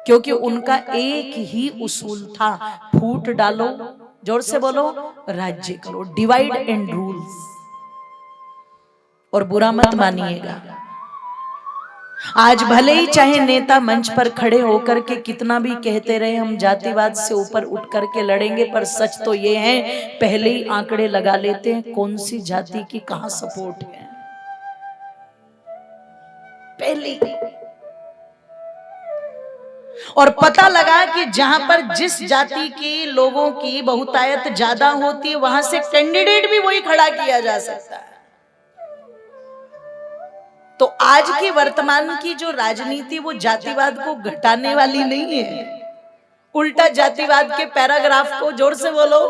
क्योंकि उनका एक ही उसूल था, फूट डालो, जोर से बोलो, राज्य करो, डिवाइड एंड रूल्स। और बुरा मत मानिएगा, आज भले ही चाहे नेता मंच पर खड़े होकर के कितना भी कहते रहे हम जातिवाद से ऊपर उठ करके लड़ेंगे, पर सच तो ये है, पहले ही आंकड़े लगा लेते हैं कौन सी जाति की कहां सपोर्ट है, पहले। और पता लगा कि जहां पर जिस जाति के लोगों की बहुतायत ज्यादा होती है, वहां से कैंडिडेट भी वही खड़ा किया जा सकता है। तो आज की वर्तमान की जो राजनीति वो जातिवाद को घटाने वाली नहीं है, उल्टा जातिवाद के पैराग्राफ को, जोर से बोलो,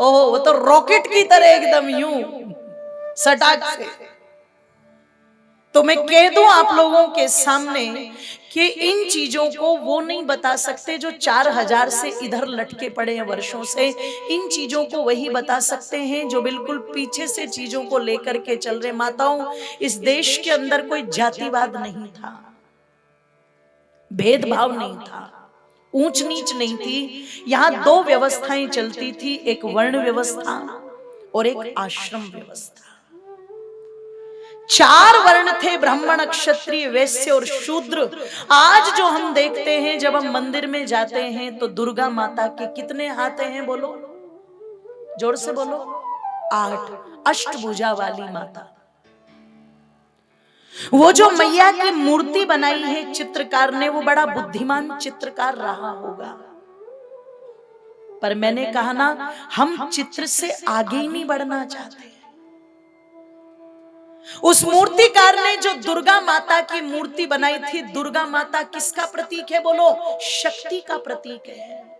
ओह वो तो रॉकेट की तरह एकदम यूं सटाक से। तो मैं कह दूं आप लोगों के सामने कि इन चीजों को वो नहीं बता सकते जो 4000 से इधर लटके पड़े हैं वर्षों से। इन चीजों को वही बता सकते हैं जो बिल्कुल पीछे से चीजों को लेकर के चल रहे। माताओं, इस देश के अंदर कोई जातिवाद नहीं था, भेदभाव नहीं था, ऊंच नीच नहीं थी। यहां दो व्यवस्थाएं चलती थी, एक वर्ण व्यवस्था और एक आश्रम व्यवस्था। 4 वर्ण थे, ब्राह्मण, क्षत्रिय, वैश्य और शूद्र। आज जो हम देखते हैं, जब हम मंदिर में जाते हैं तो दुर्गा माता के कितने हाथ हैं, बोलो, जोर से बोलो, 8, अष्टभुजा वाली माता। वो जो मैया की मूर्ति बनाई है चित्रकार ने, वो बड़ा बुद्धिमान चित्रकार रहा होगा, पर मैंने कहा ना, हम चित्र से आगे ही नहीं बढ़ना चाहते। उस मूर्तिकार ने जो दुर्गा माता की मूर्ति बनाई थी, दुर्गा माता किसका प्रतीक है, बोलो, शक्ति का प्रतीक है।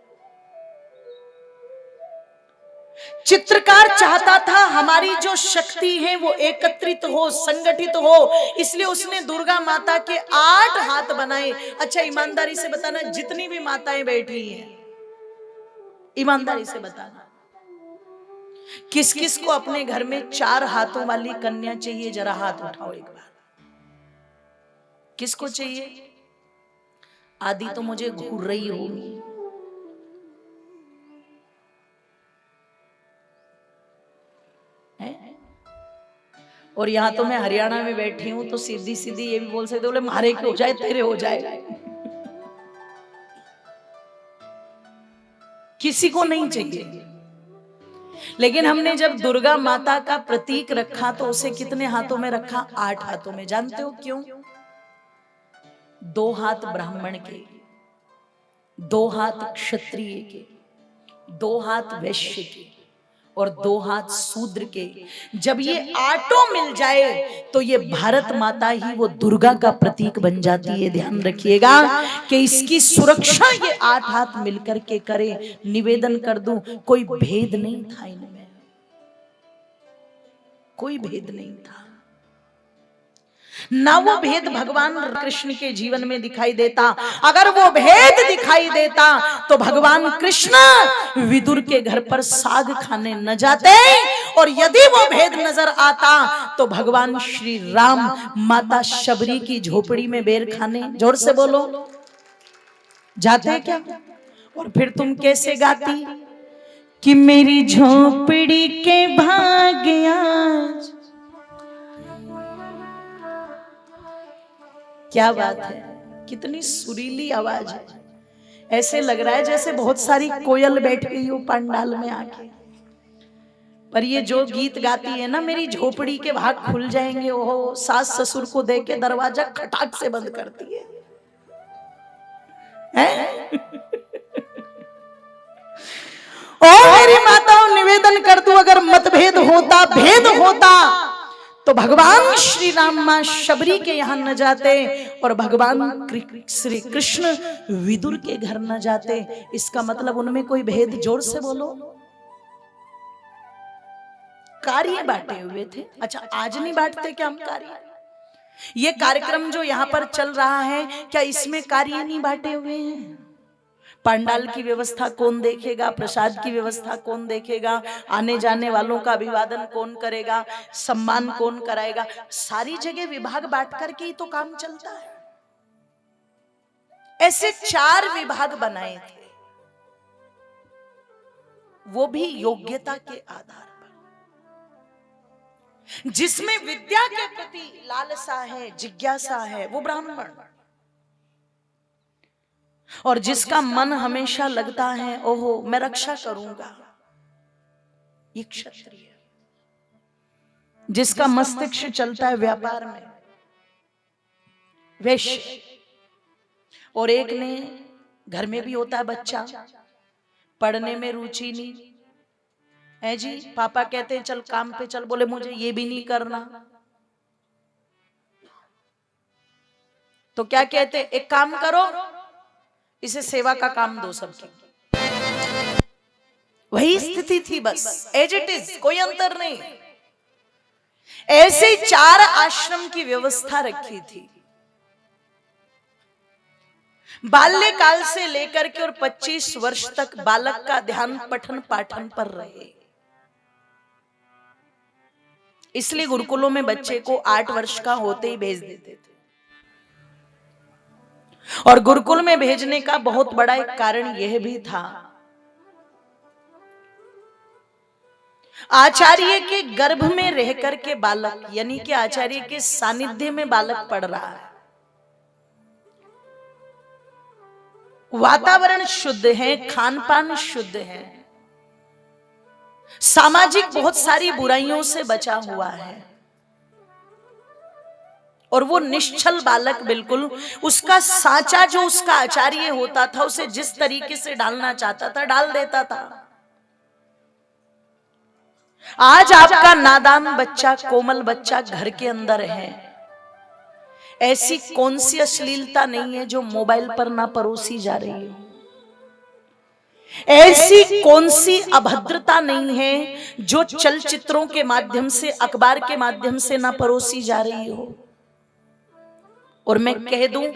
चित्रकार चाहता था हमारी जो शक्ति है वो एकत्रित हो, संगठित हो, इसलिए उसने दुर्गा माता के 8 हाथ बनाए। अच्छा ईमानदारी से बताना, जितनी भी माताएं बैठी हैं, ईमानदारी से बताना, किस किस को अपने घर में 4 हाथों वाली कन्या चाहिए, जरा हाथ उठाओ एक बार। किसको चाहिए? आदि तो मुझे घूर रही होगी, और यहां तो मैं हरियाणा में बैठी हूं, तो सीधी सीधी ये भी बोल सकते, बोले मारे के हो जाए तेरे हो जाए, किसी को नहीं चाहिए। लेकिन हमने जब दुर्गा माता का प्रतीक रखा तो उसे कितने हाथों में रखा? 8 हाथों में। जानते हो क्यों? 2 हाथ ब्राह्मण के, 2 हाथ क्षत्रिय के, 2 हाथ वैश्य के और 2 हाथ शूद्र के। जब ये 8 मिल जाए तो ये भारत माता ही वो दुर्गा का प्रतीक बन जाती है। ध्यान रखिएगा कि इसकी सुरक्षा ये 8 हाथ मिलकर के करे। निवेदन कर दूं, कोई भेद नहीं था इनमें, कोई भेद नहीं था ना। वो भेद भगवान कृष्ण के जीवन में दिखाई देता। अगर वो भेद दिखाई देता तो भगवान कृष्ण विदुर के घर पर साग खाने न जाते, और यदि वो भेद नजर आता तो भगवान श्री राम माता शबरी की झोपड़ी में बेर खाने, जोर से बोलो, जाते क्या? और फिर तुम कैसे गाती कि मेरी झोपड़ी के भाग्य आज। क्या बात है, कितनी सुरीली आवाज है। ऐसे लग रहा है जैसे बहुत सारी कोयल बैठ गई हो पंडाल में आके। पर ये जो गीत गाती है ना, मेरी झोपड़ी के भाग खुल जाएंगे, ओहो, सास ससुर को दे के दरवाजा खटाक से बंद करती है, ओ मेरी माताओं, निवेदन कर दूं, अगर मतभेद होता, भेद होता तो भगवान श्री राम मां शबरी के यहां न जाते और भगवान श्री कृष्ण विदुर के घर न जाते। इसका मतलब उनमें कोई भेद, जोर से बोलो, कार्य बांटे हुए थे। अच्छा आज नहीं बांटते क्या हम कार्य? ये कार्यक्रम जो यहां पर चल रहा है, क्या इसमें कार्य नहीं बांटे हुए हैं? पंडाल की व्यवस्था कौन देखेगा, प्रसाद की व्यवस्था कौन देखेगा, आने जाने वालों का अभिवादन कौन करेगा, सम्मान कौन कराएगा, सारी जगह विभाग बांट करके ही तो काम चलता है। ऐसे 4 विभाग बनाए थे, वो भी योग्यता के आधार पर। जिसमें विद्या के प्रति लालसा है, जिज्ञासा है, वो ब्राह्मण। और जिसका मन हमेशा लगता है ओहो मैं रक्षा करूंगा, ये क्षत्रिय। जिसका मस्तिष्क चलता है व्यापार में, वैश्य। और एक ने घर में भी होता है बच्चा, पढ़ने में रुचि नहीं है जी, पापा कहते हैं चल काम पे चल, बोले मुझे ये भी नहीं करना, तो क्या कहते, एक काम करो इसे सेवा का काम दो सबकी। वही स्थिति थी बस, एज इट इज, कोई अंतर नहीं। ऐसे 4 आश्रम की व्यवस्था रखी थी। बाल्यकाल से लेकर के और 25 वर्ष तक बालक का ध्यान पठन पाठन पर रहे। इसलिए गुरुकुलों में बच्चे को 8 वर्ष का होते ही भेज देते थे। और गुरुकुल में भेजने का बहुत बड़ा एक कारण यह भी था, आचार्य के गर्भ में रह करके बालक, यानी कि आचार्य के सानिध्य में बालक पढ़ रहा है, वातावरण शुद्ध है, खान पान शुद्ध है, सामाजिक बहुत सारी बुराइयों से बचा हुआ है, और वो निश्चल बालक बिल्कुल उसका साचा जो उसका आचार्य होता था उसे जिस तरीके से डालना चाहता था डाल देता था। आज आपका नादान बच्चा, कोमल बच्चा घर के अंदर है, ऐसी कौन सी अश्लीलता नहीं है जो मोबाइल पर ना परोसी जा रही हो, ऐसी कौन सी अभद्रता नहीं है जो चलचित्रों के माध्यम से, अखबार के माध्यम से ना परोसी जा रही हो। और मैं कह दूं,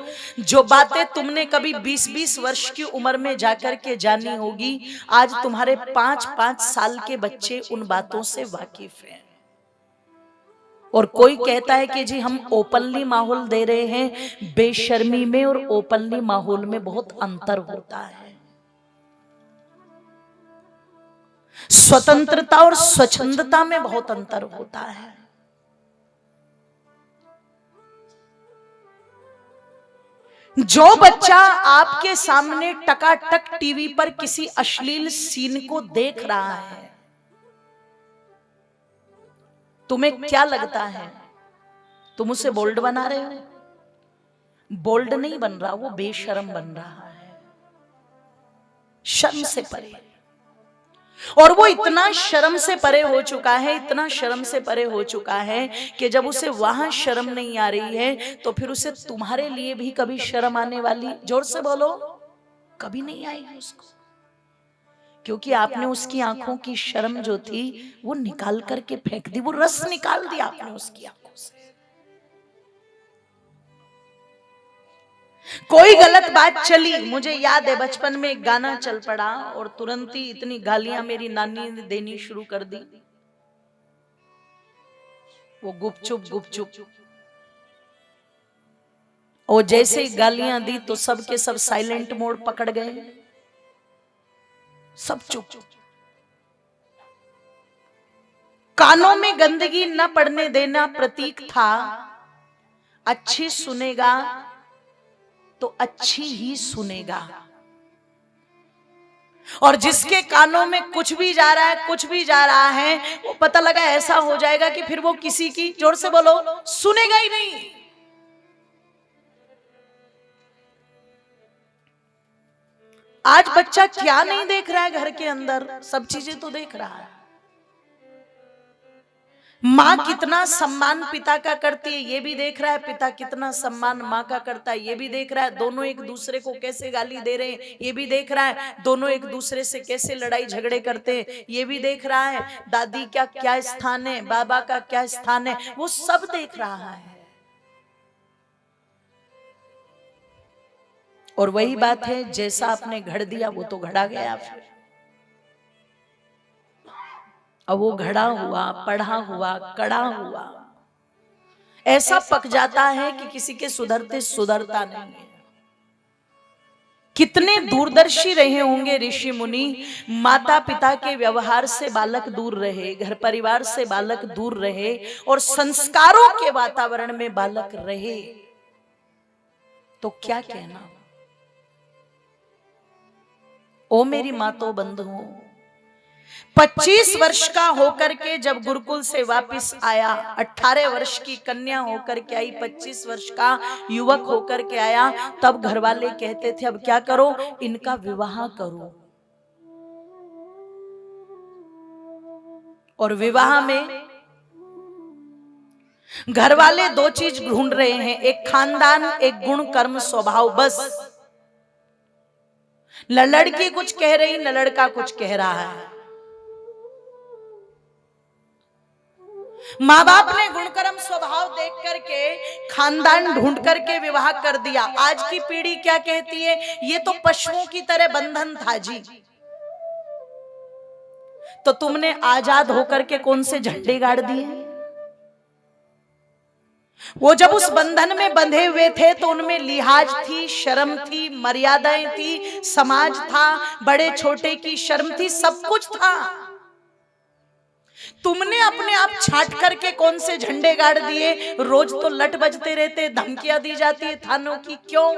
जो बातें तुमने कभी 20-20 वर्ष की उम्र में जाकर के जानी होगी, आज तुम्हारे 5-5 साल के बच्चे उन बातों से वाकिफ हैं। और कोई कहता है कि जी हम ओपनली माहौल दे रहे हैं, बेशर्मी में और ओपनली माहौल में बहुत अंतर होता है। स्वतंत्रता और स्वच्छंदता में बहुत अंतर होता है। जो बच्चा आपके सामने टकाटक टीवी पर किसी अश्लील सीन को देख रहा है, तुम्हें क्या लगता है तुम उसे बोल्ड बना रहे हो? बोल्ड नहीं बन रहा, वो बेशर्म बन रहा है, शर्म से परे। और वो इतना शर्म से परे हो चुका है, इतना शर्म से परे हो चुका है कि जब उसे वहां शर्म नहीं आ रही है तो फिर उसे तुम्हारे लिए भी कभी शर्म आने वाली, जोर से बोलो, कभी नहीं आएगी उसको। क्योंकि आपने उसकी आंखों की शर्म जो थी वो निकाल करके फेंक दी, वो रस निकाल दिया आपने उसकी आंखों से। कोई गलत बात चली, मुझे याद है बचपन में एक गाना चल पड़ा और तुरंत ही इतनी गालियां मेरी नानी ने देनी शुरू कर दी, वो गुपचुप गुपचुप। और जैसे ही गालियां दी तो सब के सब साइलेंट मोड पकड़ गए, सब चुप। कानों में गंदगी न पड़ने देना प्रतीक था, अच्छी सुनेगा तो अच्छी ही सुनेगा। और जिसके कानों में कुछ भी जा रहा है, कुछ भी जा रहा है, वो पता लगा ऐसा हो जाएगा कि फिर वो किसी की, जोर से बोलो, सुनेगा ही नहीं। आज बच्चा क्या नहीं देख रहा है घर के अंदर, सब चीजें तो देख रहा है। माँ कितना सम्मान पिता का करती है ये भी देख रहा है, पिता कितना सम्मान माँ का करता है ये भी देख रहा है, दोनों एक दूसरे को कैसे गाली दे रहे हैं ये भी देख रहा है, दोनों एक दूसरे से कैसे लड़ाई झगड़े करते हैं ये भी देख रहा है, दादी का क्या स्थान है, बाबा का क्या स्थान है, वो सब देख रहा है। और वही बात है, जैसा आपने घड़ दिया वो तो घड़ा गया। फिर अब वो घड़ा हुआ, पढ़ा हुआ, कड़ा हुआ, ऐसा पक जाता है कि किसी के सुधरते सुधरता नहीं है। कितने दूरदर्शी रहे होंगे ऋषि मुनि। माता पिता के व्यवहार से बालक दूर रहे, घर परिवार से बालक दूर रहे और संस्कारों के वातावरण में बालक रहे, तो क्या कहना। ओ मेरी मातो बंधुओं, 25 वर्ष का होकर के जब गुरुकुल से वापस आया, 18 वर्ष की कन्या होकर के आई, 25 वर्ष का युवक होकर के आया, तब घर वाले कहते थे अब क्या करो, इनका विवाह करो। और विवाह में घर वाले दो चीज ढूंढ रहे हैं, एक खानदान, एक गुण कर्म स्वभाव, बस। न लड़की कुछ कह रही, न लड़का कुछ कह रहा है। माँ बाप ने गुणकर्म स्वभाव देख करके खानदान ढूंढ करके विवाह कर दिया। आज की पीढ़ी क्या कहती है, ये तो पशुओं की तरह बंधन था जी। तो तुमने आजाद होकर के कौन से झंडे गाड़ दिए। वो जब उस बंधन में बंधे हुए थे तो उनमें लिहाज थी, शर्म थी, मर्यादाएं थी, समाज था, बड़े छोटे की शर्म थी, सब कुछ था। तुमने अपने आप छाट करके कौन से झंडे गाड़ दिए। रोज तो लट बजते रहते, धमकियां दी जाती है थानों की। क्यों?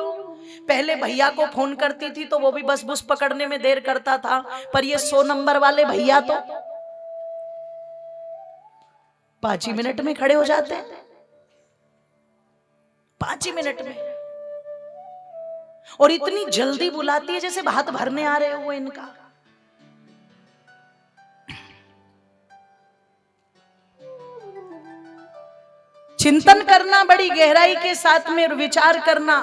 पहले भैया को फोन करती थी तो वो भी बस बुस पकड़ने में देर करता था, पर ये 100 नंबर वाले भैया तो 5 ही मिनट में खड़े हो जाते हैं, 5 ही मिनट में। और इतनी जल्दी बुलाती है जैसे भात भरने आ रहे हो वो इनका। चिंतन करना बड़ी गहराई के साथ में, विचार करना।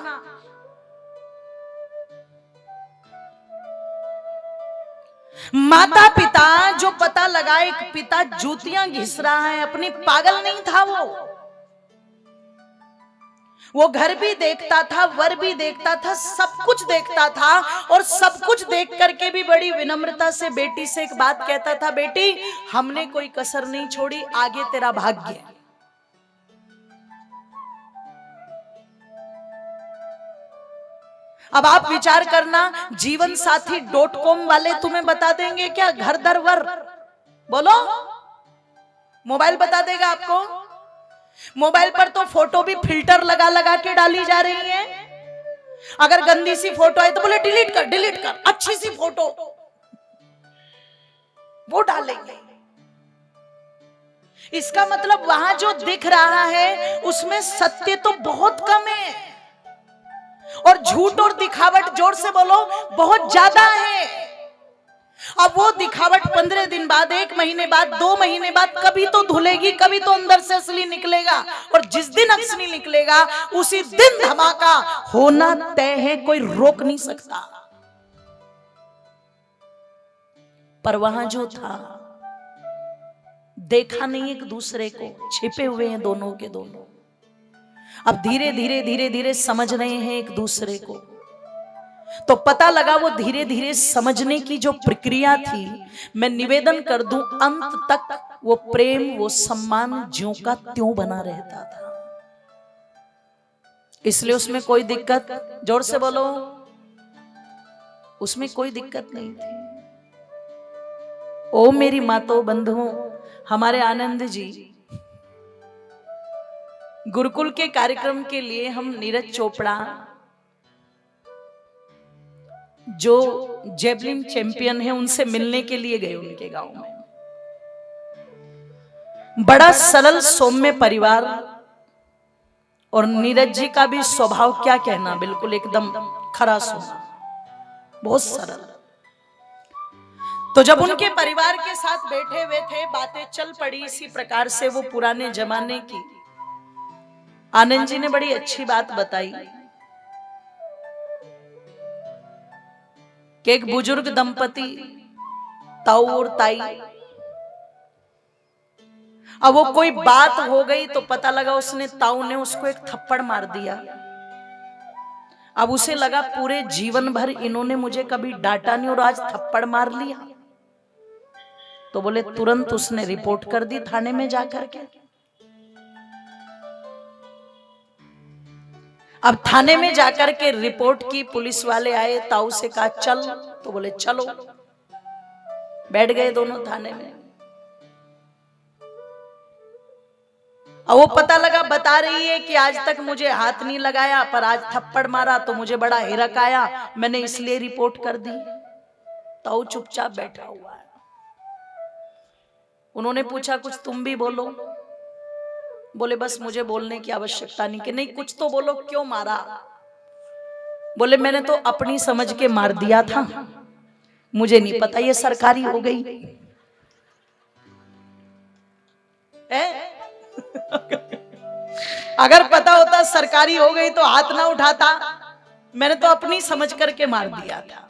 माता पिता जो पता लगा एक पिता जूतियां घिस रहा है, अपनी पागल नहीं था वो घर भी देखता था, वर भी देखता था, सब कुछ देखता था। और सब कुछ देख करके भी बड़ी विनम्रता से बेटी से एक बात कहता था, बेटी हमने कोई कसर नहीं छोड़ी, आगे तेरा भाग्य है। अब आप विचार करना, जीवन साथी .com वाले तुम्हें बता देंगे क्या घर दर वर? बोलो, मोबाइल बता देगा आपको? मोबाइल पर तो फोटो भी फिल्टर लगा लगा के डाली जा रही है। अगर गंदी सी फोटो है तो बोले डिलीट कर, डिलीट कर, अच्छी सी फोटो वो डालेंगे। इसका मतलब वहां जो दिख रहा है उसमें सत्य तो बहुत कम है, और झूठ और दिखावट, जोर से बोलो, बहुत ज्यादा है। अब वो दिखावट 15 दिन बाद, 1 महीने बाद, 2 महीने बाद कभी तो धुलेगी, कभी तो अंदर से असली निकलेगा। और जिस दिन असली निकलेगा उसी दिन धमाका होना तय है, कोई रोक नहीं सकता। पर वहां जो था, देखा नहीं एक दूसरे को, छिपे हुए हैं दोनों के दोनों। अब धीरे धीरे धीरे धीरे समझ रहे हैं एक दूसरे को। तो पता लगा वो धीरे धीरे समझने की जो प्रक्रिया थी, मैं निवेदन कर दूं, अंत तक वो प्रेम, वो सम्मान ज्यों का त्यों बना रहता था। इसलिए उसमें कोई दिक्कत, जोर से बोलो, उसमें कोई दिक्कत नहीं थी। ओ मेरी मातो बंधुओं, हमारे आनंद जी गुरुकुल के कार्यक्रम के लिए हम नीरज चोपड़ा जो जेवलिन चैंपियन है उनसे मिलने के लिए गए उनके गांव में। बड़ा सरल सौम्य परिवार, और नीरज जी का भी स्वभाव क्या कहना, बिल्कुल एकदम खरा सोना, बहुत सरल। तो जब उनके परिवार के साथ बैठे हुए थे, बातें चल पड़ी इसी प्रकार से, वो पुराने जमाने की। आनंद जी ने बड़ी अच्छी बात बताई कि एक बुजुर्ग दंपति, ताऊ और ताई, अब वो कोई बात हो गई तो पता लगा उसने, ताऊ ने उसको एक थप्पड़ मार दिया। अब उसे लगा पूरे जीवन भर इन्होंने मुझे कभी डांटा नहीं और आज थप्पड़ मार लिया। तो बोले तुरंत उसने रिपोर्ट कर दी थाने में जाकर के। अब थाने में जाकर के रिपोर्ट की, पुलिस वाले आए, ताऊ से कहा चल, तो बोले चलो। बैठ गए दोनों थाने में। अब वो पता लगा, बता रही है कि आज तक मुझे हाथ नहीं लगाया, पर आज थप्पड़ मारा तो मुझे बड़ा हिरक आया, मैंने इसलिए रिपोर्ट कर दी। ताऊ चुपचाप बैठा हुआ है। उन्होंने पूछा कुछ तुम भी बोलो। बोले बस मुझे बोलने की आवश्यकता नहीं। कि नहीं, कुछ तो बोलो, क्यों मारा? बोले मैंने तो अपनी समझ के मार दिया था, मुझे नहीं पता ये सरकारी हो गई है? अगर पता होता सरकारी हो गई तो हाथ ना उठाता। मैंने तो अपनी समझ करके मार दिया था।